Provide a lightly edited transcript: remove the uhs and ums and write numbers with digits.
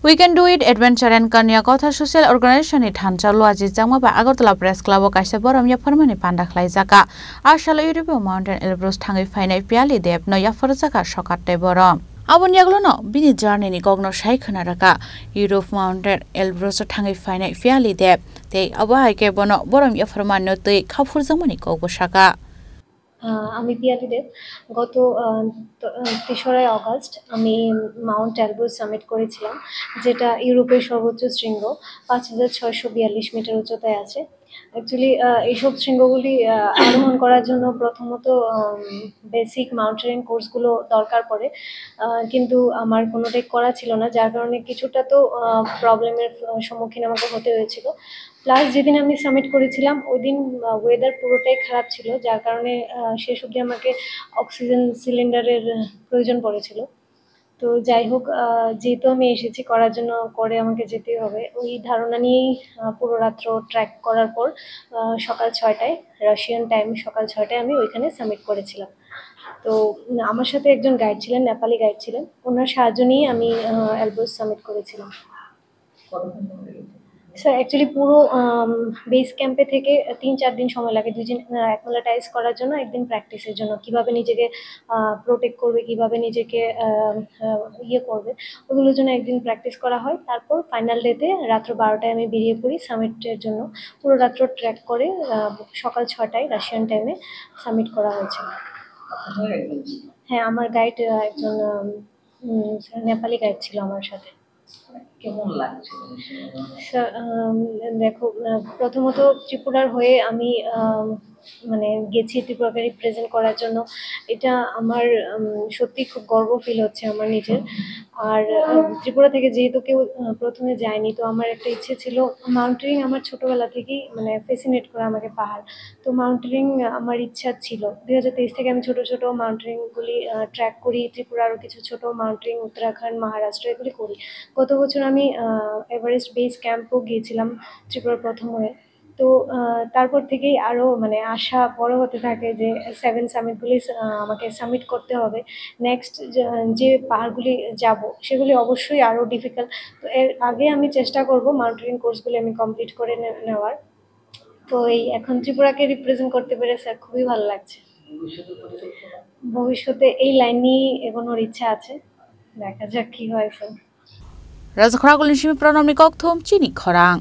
We can do it adventure and Kanyakotha social organization it Hanchalu Ajizama by Agotala Press Club of Kashaboram Yaformani Pandaklai Zaka. Ashala Europe Mountain Elbrus Tangi Fine Piali Deb no Yaforzaka Shokat Deborom. Abon Yaglono, Bini Journey Nigogno Shaikanaraka, Europe Mountain Elbrus Tangi Fine Piali Deb, they Abahike Bono Borom Yaformano de Kafurzamani Kogoshaka. আমি পিয়ালি দেব গত ৩রা August আমি Mount Elbrus summit করেছিলাম, যেটা ইউরোপের সর্বোচ্চ শৃঙ্গ ৫৬৪২ metre উচ্চতায় আছে। অ্যাকচুয়ালি এইসব শৃঙ্গগুলি আরোহণ করার জন্য প্রথমত বেসিক মাউন্টেনিং কোর্সগুলো দরকার পড়ে, কিন্তু আমার কোনোটাই করা ছিল না, যার কারণে কিছুটা তো প্রবলেমের সম্মুখীন আমাকে হতে হয়েছিল। প্লাস যেদিন আমি সামিট করেছিলাম ওই দিন ওয়েদার পুরোটাই খারাপ ছিল, যার কারণে শেষ অবধি আমাকে অক্সিজেন সিলিন্ডারের প্রয়োজন পড়েছিল। তো যাই হোক, যেহেতু আমি এসেছি করার জন্য, করে আমাকে যেতেই হবে, ওই ধারণা নিয়েই পুরো রাত্র ট্র্যাক করার পর সকাল ৬টায় রাশিয়ান টাইম সকাল ৬টায় আমি ওইখানে সামিট করেছিলাম। তো আমার সাথে একজন গাইড ছিলেন, নেপালি গাইড ছিলেন, ওনার সাহায্য নিয়ে আমি এলব্রুস সামিট করেছিলাম। স্যার অ্যাকচুয়ালি পুরো বেস ক্যাম্পে থেকে ৩-৪ দিন সময় লাগে, ২ দিন অ্যাকলিমেটাইজ করার জন্য, একদিন প্র্যাকটিসের জন্য, কীভাবে নিজেকে প্রোটেক্ট করবে, কীভাবে নিজেকে ইয়ে করবে, ওগুলোর জন্য একদিন প্র্যাকটিস করা হয়। তারপর ফাইনাল ডেতে রাত্র ১২টায় আমি বেরিয়ে পড়ি সামিটের জন্য। পুরো রাত্র ট্র্যাক করে সকাল ৬টায় রাশিয়ান টাইমে সামিট করা হয়েছিল। হ্যাঁ, আমার গাইড একজন নেপালি গাইড ছিল আমার সাথে। কেমন লাগছে? দেখো, প্রথমত ত্রিপুরার হয়ে আমি মানে গেছি ত্রিপুরাকে রিপ্রেজেন্ট করার জন্য। এটা আমার সত্যি খুব গর্ব ফিল হচ্ছে আমার নিজের। আর ত্রিপুরা থেকে যেহেতু কেউ প্রথমে যায়নি, তো আমার একটা ইচ্ছে ছিল মাউন্টেনিং, আমার ছোটোবেলা থেকেই মানে ফ্যাসিনেট করে আমাকে পাহাড়। তো মাউন্টেনিং আমার ইচ্ছা ছিল। ২০২৩ থেকে আমি ছোটো ছোটো মাউন্টেনিংগুলি ট্র্যাক করি। ত্রিপুরা আরও কিছু ছোটো মাউন্টেনিং উত্তরাখণ্ড, মহারাষ্ট্র এগুলি করি। গত বছর আমি এভারেস্ট বেস ক্যাম্পও গিয়েছিলাম ত্রিপুরার প্রথম হয়ে। তো তারপর থেকেই আরও মানে আশা বড় হতে থাকে যে 7 সামিটগুলি আমাকে সামিট করতে হবে। নেক্সট যে পাহাড়গুলি যাব সেগুলি অবশ্যই আরও ডিফিকাল্ট। তো এর আগে আমি চেষ্টা করব মাউন্টেনিং কোর্সগুলি আমি কমপ্লিট করে নেওয়ার। তো এই এখন ত্রিপুরাকে রিপ্রেজেন্ট করতে পেরে স্যার খুবই ভালো লাগছে। ভবিষ্যতে এই লাইন নিয়েই এগোনোর ইচ্ছা আছে, দেখা যাক কী হয় sir. Razakharagul Nishimi Pranam Nikok Thom Chini Khorang.